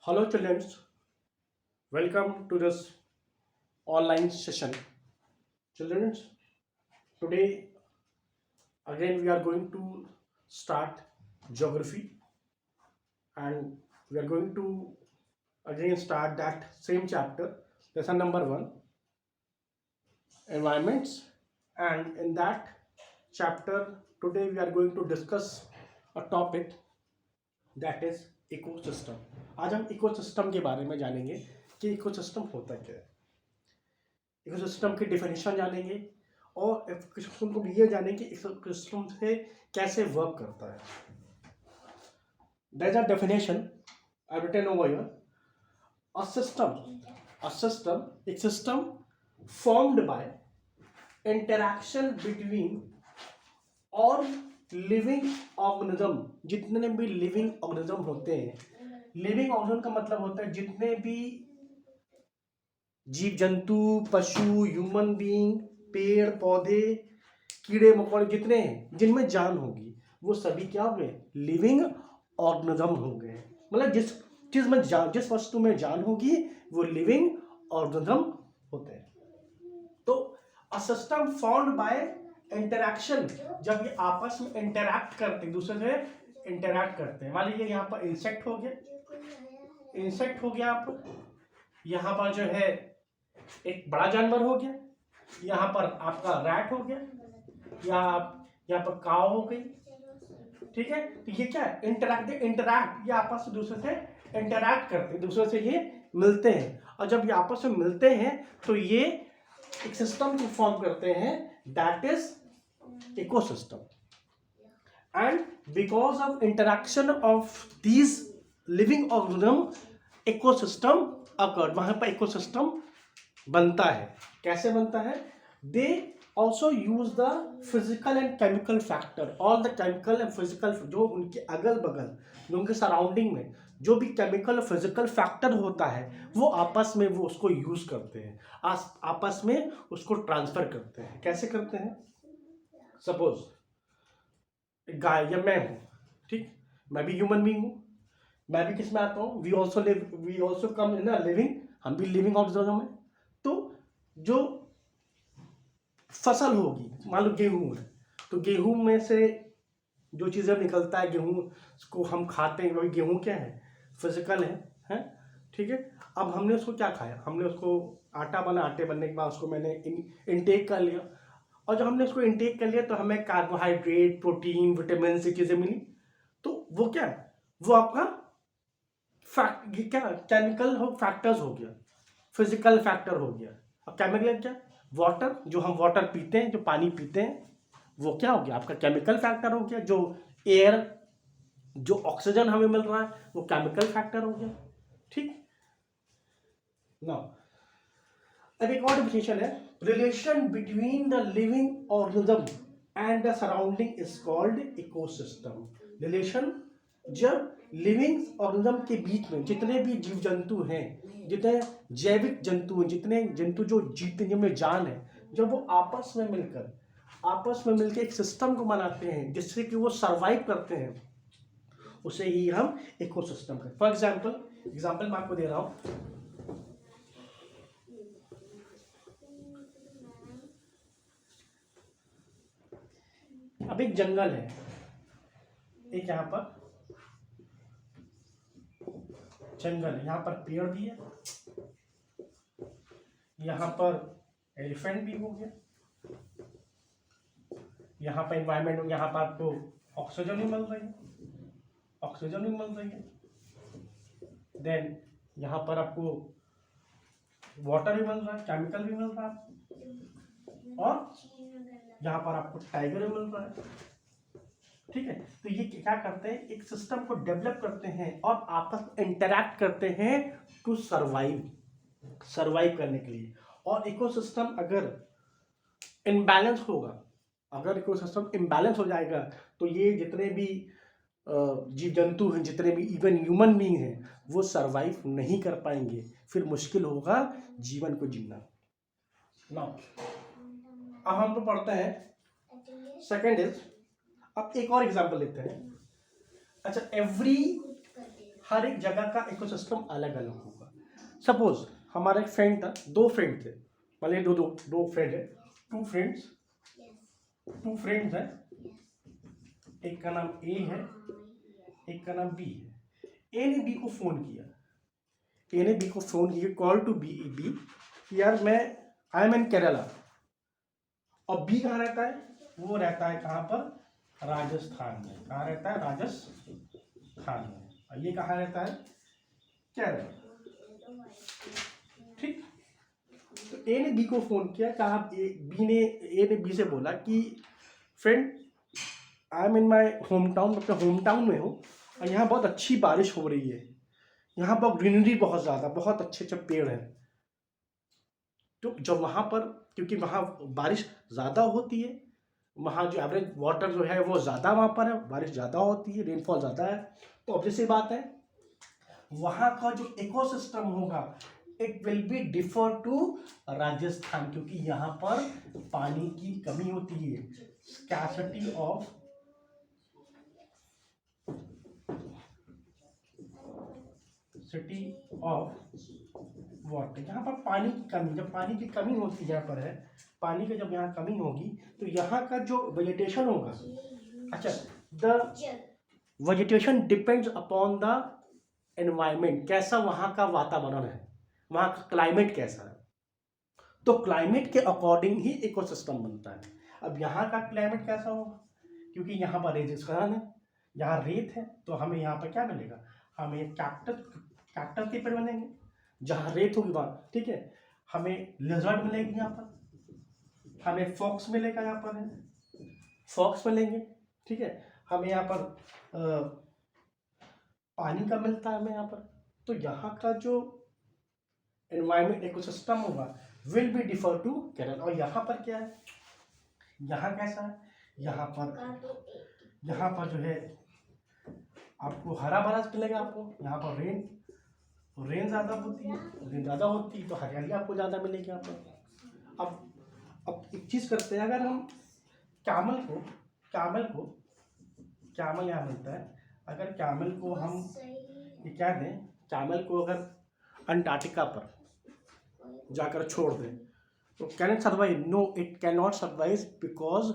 Hello, children. Welcome to this online session. Children, today again we are going to start geography and we are going to again start that same chapter, lesson number 1, environments. And in that chapter, today we are going to discuss a topic that is ecosystem. आज हम ecosystem के बारे में जानेंगे कि ecosystem होता क्या है. इकोसिस्टम की डेफिनेशन जानेंगे और इकोसिस्टम को ये जानेंगे कि इकोसिस्टम से कैसे वर्क करता है. There's a definition I've written over here. A system formed by interaction between और लिविंग ऑर्गेनिज्म. जितने भी लिविंग ऑर्गेनिज्म होते हैं, लिविंग ऑर्गेनिज्म का मतलब होता है जितने भी जीव जंतु, पशु, ह्यूमन बीइंग, पेड़ पौधे, कीड़े मकोड़े जितने हैं जिनमें जान होगी वो सभी क्या हो गए? लिविंग ऑर्गेनिज्म हो गए. मतलब जिस चीज में जान, जिस वस्तु में जान होगी वो लिविंग ऑर्गेनिज्म होते हैं. तो a system found by interaction, जब ये आपस में इंटरैक्ट करते हैं, दूसरे से इंटरैक्ट करते हैं. मान लीजिए यहाँ पर इंसेक्ट हो गया, आप यहाँ पर जो है एक बड़ा जानवर हो गया, यहाँ पर आपका रैट हो गया, यहाँ पर काव हो गई. ठीक है, तो ये क्या है? इंटरैक्ट, ये आपस में दूसरे से इंटरैक्ट करते हैं, दूसरे से ये मिलते हैं. और जब ये आपस में मिलते हैं तो ये एक सिस्टम को फॉर्म करते हैं, that is ecosystem. And because of interaction of these living organism ecosystem occurred. वहां पर इकोसिस्टम बनता है. कैसे बनता है? दे also use the physical and chemical factor, all the chemical and physical, जो उनके अगल बगल, जो उनके सराउंडिंग में जो भी केमिकल और फिजिकल फैक्टर होता है वो आपस में वो उसको यूज करते हैं, आपस में उसको ट्रांसफर करते हैं. कैसे करते हैं? सपोज गाय या मैं हूं, ठीक, मैं भी ह्यूमन बीइंग हूं, मैं भी किस में आता हूं? We also come in living, हम भी लिविंग ऑर्गेनिज्म है. तो जो फसल होगी, मान लो गेहूं है, तो गेहूं में से जो चीज़ें निकलता है, गेहूं को हम खाते हैं, वही गेहूं क्या है? फिजिकल है. ठीक है, अब हमने उसको क्या खाया? हमने उसको आटा बना, आटे बनने के बाद उसको मैंने इनटेक कर लिया, और जब हमने उसको इनटेक कर लिया तो हमें कार्बोहाइड्रेट, प्रोटीन, विटामिन से चीज़ें मिली. तो वो क्या है? वो आपका क्या केमिकल फैक्टर्स हो गया, फिजिकल फैक्टर हो गया. अब केमिकल क्या? वाटर, जो हम वाटर पीते हैं, जो पानी पीते हैं, वो क्या हो गया? आपका केमिकल फैक्टर हो गया. जो एयर, जो ऑक्सीजन हमें मिल रहा है वो केमिकल फैक्टर हो गया. ठीक ना. अब एक और डिफिनेशन है, relation between the living organism and the surrounding is called ecosystem. Relation जब लिविंग ऑर्गेनिज्म के बीच में जितने भी जीव जंतु हैं, जितने जैविक जंतु हैं, जितने जंतु जो जीते जिनमें जान है, जब वो आपस में मिलकर एक सिस्टम को बनाते हैं जिससे कि वो सरवाइव करते हैं, उसे ही हम इकोसिस्टम कहते हैं. फॉर एग्जाम्पल मैं आपको दे रहा हूं. अब एक जंगल है, एक यहाँ पर जंगल है, यहाँ पर पेड़ भी है, यहाँ पर एलिफेंट भी हो गया, यहाँ पर एनवायरमेंट हो, यहाँ पर आपको ऑक्सीजन भी मिल रही है, देन यहाँ पर आपको वाटर भी मिल रहा है, केमिकल भी मिल रहा है, और यहाँ पर आपको टाइगर भी मिल रहा है. ठीक है, तो ये क्या करते हैं? एक सिस्टम को डेवलप करते हैं और आपस में इंटरैक्ट करते हैं टू सरवाइव करने के लिए. और इकोसिस्टम अगर इम्बैलेंस होगा, अगर इकोसिस्टम इम्बैलेंस हो जाएगा तो ये जितने भी जीव जंतु हैं, जितने भी इवन ह्यूमन बीइंग हैं, वो सरवाइव नहीं कर पाएंगे, फिर मुश्किल होगा जीवन को जीना. नाउ अब हम तो पढ़ते हैं सेकेंड इज, अब एक और एग्जांपल लेते हैं. अच्छा, एवरी हर एक जगह का इकोसिस्टम अलग अलग होगा। सपोज हमारा एक फ्रेंड था, दो फ्रेंड थे, मतलब दो फ्रेंड है, टू फ्रेंड्स है, एक का नाम ए है, एक का नाम बी है। ए ने बी को फोन किया, कॉल टू बी, यार मैं आई एम इन केरला। और बी कहाँ रहता है? वो रहता है कहाँ पर? राजस्थान में। कहाँ रहता है? राजस्थान में। और ये कहाँ रहता है? केरला। ठीक। तो ए ने बी को फोन किया, कहा ए ने बी से बोला कि friend I am in my home town, अपने होम टाउन में हूँ और यहाँ बहुत अच्छी बारिश हो रही है, यहाँ पर ग्रीनरी बहुत ज़्यादा, बहुत अच्छे अच्छे पेड़ हैं। तो जब वहाँ पर, क्योंकि वहाँ बारिश ज़्यादा होती है, वहाँ जो एवरेज वाटर जो है वो ज़्यादा वहाँ पर है, बारिश ज़्यादा होती है, रेनफॉल ज़्यादा है, तो ऑब्वियस सी बात है वहाँ का जो इकोसिस्टम होगा it will be differ to Rajasthan, क्योंकि यहाँ पर पानी की कमी होती है, स्कैर्सिटी ऑफ वाटर। यहाँ पर पानी की कमी, जब पानी की कमी होती है, यहाँ पर है पानी की, जब यहाँ कमी होगी तो यहाँ का जो वेजिटेशन होगा, अच्छा, the vegetation depends upon the environment, कैसा वहाँ का वातावरण है, वहाँ का क्लाइमेट कैसा है, तो क्लाइमेट के अकॉर्डिंग ही इकोसिस्टम बनता है। अब यहाँ का क्लाइमेट कैसा होगा, क्योंकि यहाँ पर रेगिस्तान है, यहाँ रेत है, तो हमें यहाँ पर क्या मिलेगा? हमें कैक्टस के पेड़ बनेंगे, जहाँ रेत होगी वहाँ, ठीक है। हमें लिजर्ड मिलेगी यहाँ पर, हमें फॉक्स मिलेगा, यहाँ पर है फॉक्स मिलेंगे, ठीक है। हमें यहाँ पर पानी का मिलता है हमें यहाँ पर। तो यहाँ का जो एनवायरमेंट इकोसिस्टम होगा will be differ to Kerala. और यहाँ पर क्या है, यहाँ कैसा है, यहाँ पर जो है आपको हरा भरा मिलेगा, आपको यहाँ पर रेन ज़्यादा होती है, तो हरियाली आपको ज़्यादा मिलेगी यहाँ पर। अब एक चीज़ करते हैं, अगर हम कैमल यहाँ मिलता है, अगर कैमल को हम ये क्या दें, कैमल को अगर अंटार्कटिका पर जाकर छोड़ दें तो can it survive? No, it can not survive, because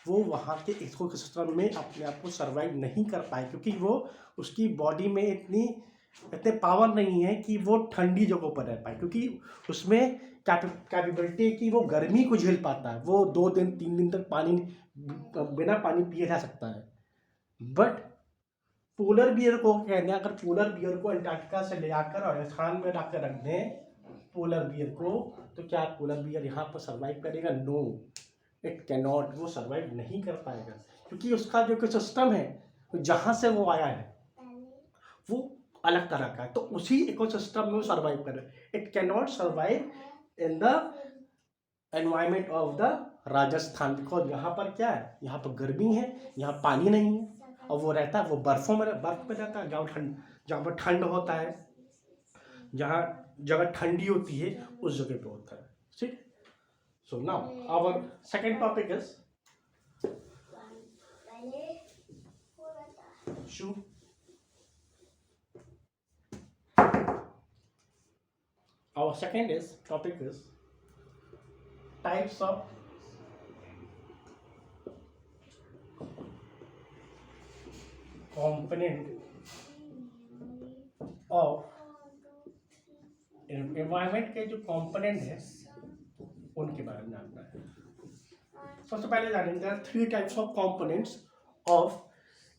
वो वहाँ के इकोसिस्टम में अपने आप को सर्वाइव नहीं कर पाए, क्योंकि वो उसकी बॉडी में इतने पावर नहीं है कि वो ठंडी जगहों पर रह पाए, क्योंकि उसमें कैपेबिलिटी है कि वो गर्मी को झेल पाता है, वो 2 दिन 3 दिन तक बिना पानी पिए रह सकता है। बट पोलर बियर को कहते हैं, अगर पोलर बियर को अंटार्कटिका से ले आकर राजस्थान में लाकर रख दें पोलर बियर को, तो क्या पोलर बियर यहाँ पर सर्वाइव करेगा? नो, इट कैन नॉट, वो सर्वाइव नहीं कर पाएगा, क्योंकि उसका जो इकोसिस्टम है जहाँ से वो आया है वो अलग तरह का है, तो उसी इकोसिस्टम में वो सर्वाइव करे। It can not survive in the environment of the Rajasthan, because यहाँ पर क्या है, यहाँ पर गर्मी है, यहाँ पानी नहीं है, और वो रहता है, वो बर्फ में रहता है, जहाँ पर ठंड होता है, जहाँ जगह ठंडी होती है उस जगह पे होता है, ठीक। So now our second topic is shoe. Our second topic is types of component of environment के जो component है उनके बारे में जानना है। सबसे पहले जानेंगे, there are 3 types of components of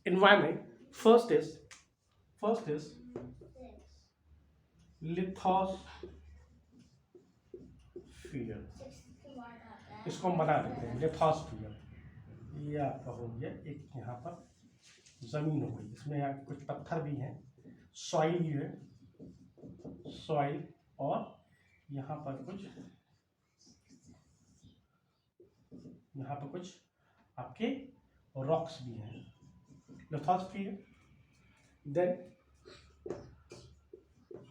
environment. First is lithosphere, इसको हम बना देते हैं लिथोस्फीयर। ये आपका हो गया एक, यहाँ पर जमीन हो गई, इसमें यहाँ कुछ पत्थर भी हैं, सॉइल भी है, सॉइल, और यहाँ पर कुछ आपके रॉक्स भी हैं, lithosphere. Then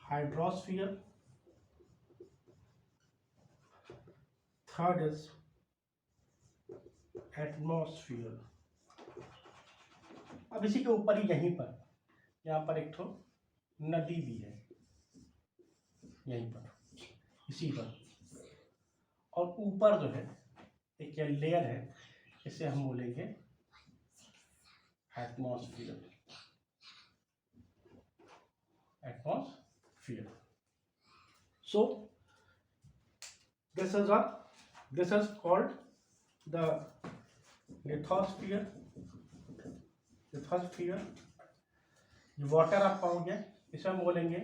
hydrosphere, third is atmosphere. अब इसी के ऊपर ही, यहीं पर यहाँ पर एक नदी भी है यहीं पर, इसी पर। और ऊपर जो है एक लेयर है, इसे हम बोलेंगे atmosphere. Atmosphere. So this is called the lithosphere। lithosphere। Water आपका हो गया, इसे हम बोलेंगे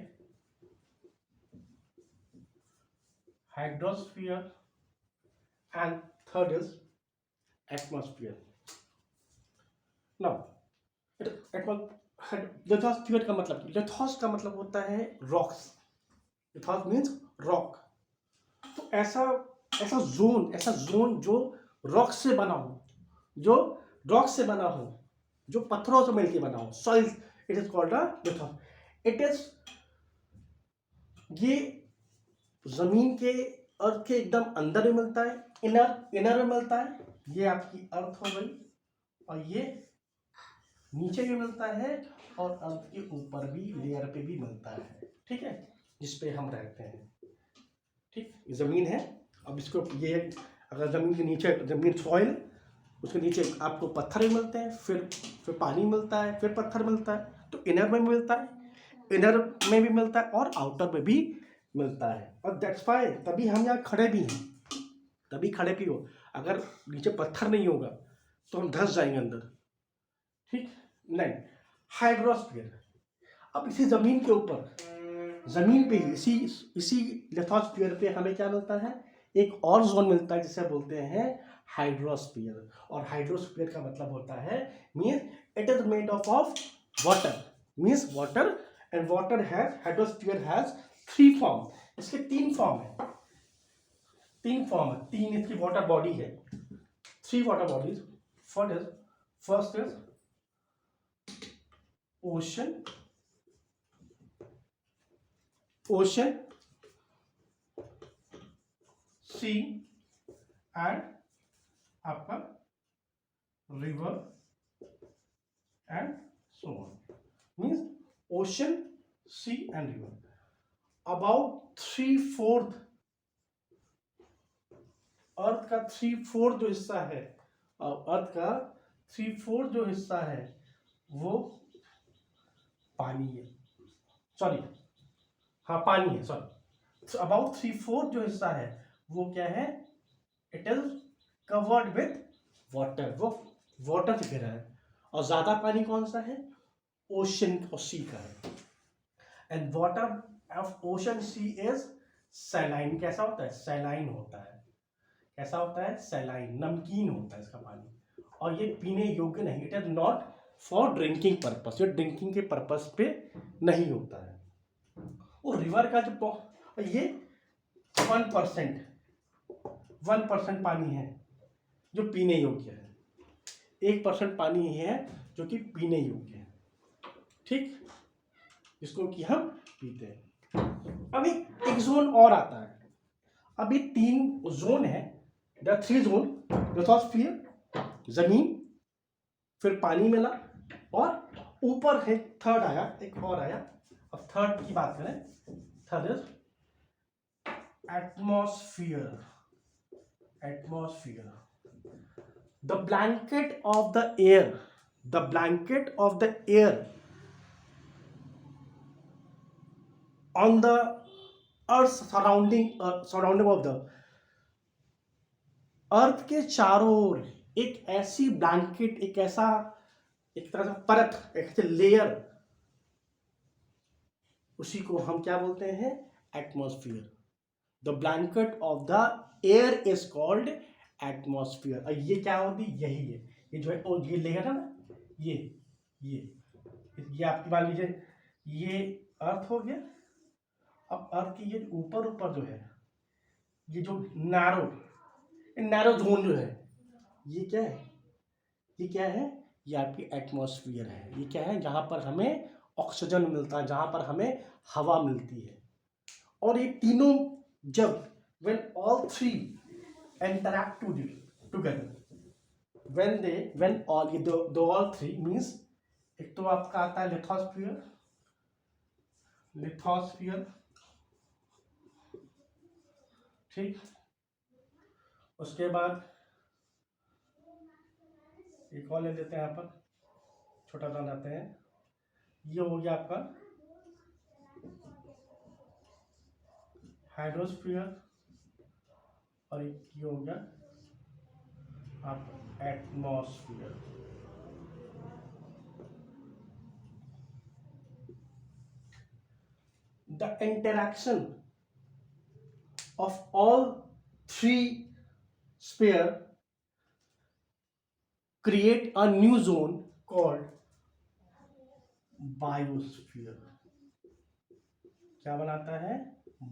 hydrosphere. And third is atmosphere. Now lithosphere का मतलब, लिथोस का मतलब होता है रॉक्स। लिथोस means rock. तो ऐसा ऐसा जोन जो रॉक से बना हो, जो रॉक से बना हो, जो पत्थरों से मिलकर बना हो, soil, it is called a lithos. It is, ये जमीन के, अर्थ के एकदम अंदर में मिलता है, इनर में मिलता है। ये आपकी अर्थ हो गई, और ये नीचे भी मिलता है, और अर्थ के ऊपर भी लेयर पे भी मिलता है, ठीक है, जिसपे हम रहते हैं। ठीक, जमीन है। अब इसको ये, अगर जमीन के नीचे, जमीन सॉइल, उसके नीचे आपको पत्थर भी मिलते हैं, फिर पानी मिलता है, फिर पत्थर मिलता है। तो इनर में मिलता है, इनर में भी मिलता है, और आउटर में भी मिलता है। और दैट्स वाई तभी हम यहाँ खड़े भी हैं, तभी खड़े भी हो। अगर नीचे पत्थर नहीं होगा तो हम धंस जाएंगे अंदर। ठीक, नहीं। हाइड्रोस्फीयर, अब इसी जमीन के ऊपर, जमीन पे ही, इसी लिथोस्फीयर पे हमें क्या मिलता है, एक और जोन मिलता है जिसे बोलते हैं हाइड्रोस्फीयर। और हाइड्रोस्फीयर का मतलब होता है, means it is made of water, means water. And water has, hydrosphere has 3 form. इसके 3 फॉर्म है, 3 फॉर्म है, 3 इसकी वाटर बॉडी है, 3 water bodies. First is ocean, sea, and आपका river, and so on. Means ocean, sea and river. About 3/4 earth का 3/4 जो हिस्सा है, अर्थ का 3/4 जो हिस्सा है वो पानी है। सॉरी, हाँ पानी है, सॉरी। अबाउट 3/4 जो हिस्सा है वो क्या है, it is covered with water, वो वाटर से घिरा है। और ज्यादा पानी कौन सा है, ओशन और सी का है। And water of ocean sea is saline. कैसा होता है, सैलाइन होता है। कैसा होता है, सैलाइन, नमकीन होता है इसका पानी। और ये पीने योग्य नहीं, it is not for drinking purpose, ये ड्रिंकिंग के पर्पस पे नहीं होता है। और रिवर का जो, ये 1% पानी है जो पीने योग्य है, 1% पानी ही है जो कि पीने योग्य है। ठीक, जिसको कि हम पीते हैं। अभी एक जोन और आता है। अभी 3 जोन है, द 3 जोन, लिथोस्फीयर, जमीन, फिर पानी मिला, और ऊपर है थर्ड आया, एक और आया। अब थर्ड की बात करें, third is atmosphere. The blanket of the air, the blanket of the air on the earth surrounding of the अर्थ के चारों ओर एक ऐसी ब्लैंकेट, एक ऐसा, एक तरह का परत, एक लेयर, उसी को हम क्या बोलते हैं, atmosphere. The blanket of the air is called atmosphere. और ये क्या होती, यही है, ये जो है, ये लेयर है ना, ये आपकी मान लीजिए, ये अर्थ हो गया। अब अर्थ की ये ऊपर जो है, ये जो नैरो जोन जो है, ये क्या है, ये आपकी एटमॉस्फेयर है। ये क्या है, जहां पर हमें ऑक्सीजन मिलता है, जहां पर हमें हवा मिलती है। और ये तीनों जब, when all 3 interact together, when all 3 means, एक तो आपका आता है लिथोस्फीयर, लिथोस्फीयर, ठीक। उसके बाद एक और ले लेते हैं, यहाँ पर छोटा सा लाते हैं, ये हो गया आपका हाइड्रोस्फीयर, और एक ये हो गया आप atmosphere. The interaction of all three sphere create a new zone called biosphere। क्या बनाता है?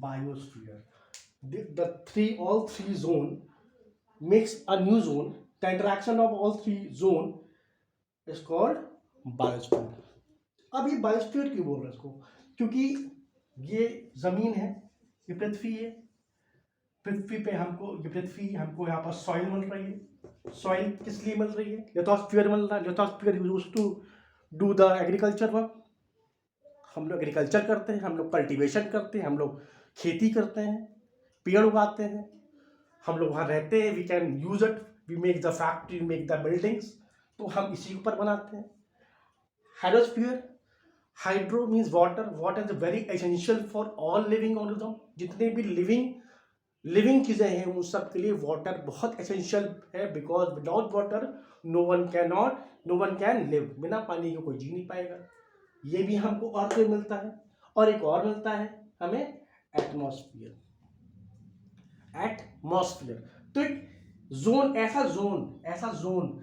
Biosphere. The all three zone makes a new zone. The interaction of all three zone is called biosphere। अब ये biosphere क्यों बोल रहे हैं इसको? क्योंकि ये जमीन है, ये पृथ्वी है, पृथ्वी पे हमको, ये पृथ्वी हमको यहाँ पर सॉइल मिल रही है। सॉइल किस लिए मिल रही है? लिथोस्फीयर मिल रहा है। Lithosphere use to do the agriculture work. हम लोग एग्रीकल्चर करते हैं, हम लोग कल्टीवेशन करते हैं, हम लोग खेती करते हैं, पेड़ उगाते हैं, हम लोग वहाँ रहते हैं। We can use it, we make the factory, make the buildings, तो हम इसी ऊपर बनाते हैं। Hydrosphere, hydro means water, water is very essential for all living organism. जितने भी लिविंग चीज़ें हैं उन सब के लिए वाटर बहुत एसेंशियल है, because without water no one can live. बिना पानी के कोई जी नहीं पाएगा। ये भी हमको अर्थ में मिलता है। और एक और मिलता है हमें, एटमॉस्फेयर। तो एक जोन, ऐसा जोन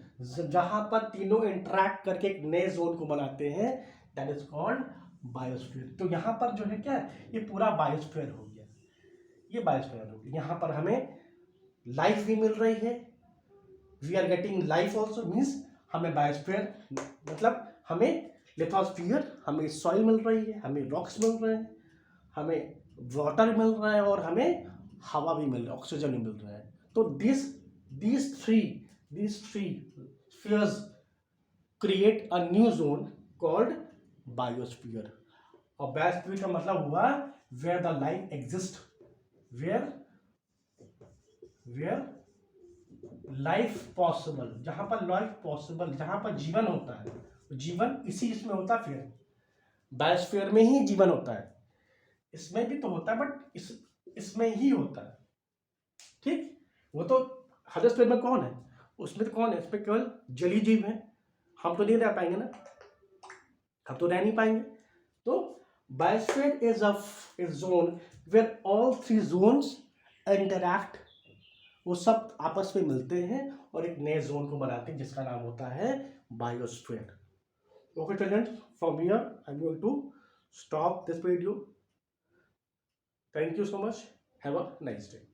जहां पर तीनों इंटरैक्ट करके एक नए जोन को बनाते हैं, दैट इज कॉल्ड बायोस्फीयर। तो यहाँ पर जो है क्या, ये पूरा बायोस्फीयर हो गया, ये बायोस्फीयर हो गया। यहाँ पर हमें लाइफ भी मिल रही है, we are getting life also, means हमें बायोस्फीयर मतलब हमें लिथोस्फीयर, हमें सॉइल मिल रही है, हमें रॉक्स मिल रहे हैं, हमें वाटर मिल रहा है, और हमें हवा भी मिल रहा है, ऑक्सीजन भी मिल रहा है। तो these three spheres create a new zone called biosphere। और बायोस्फीयर का मतलब हुआ where the life exists, where life possible, जहां पर लाइफ पॉसिबल, जहां पर जीवन होता है। जीवन इसी इसमें होता है, फिर बायोस्फीयर में ही जीवन होता है। इसमें भी तो होता है, बट इसमें ही होता है, ठीक। वो तो हाइड्रोस्फीयर में कौन है? उसमें तो कौन है? इसमें केवल जलीय जीव है। हम तो नहीं रह पाएंगे ना, हम तो रह नहीं पाएंगे। तो biosphere is a zone where all three zones interact, वो सब आपस में मिलते हैं और एक नए जोन को बनाते हैं, जिसका नाम होता है biosphere. Okay students, from here I am going to stop this video. Thank you so much, have a nice day.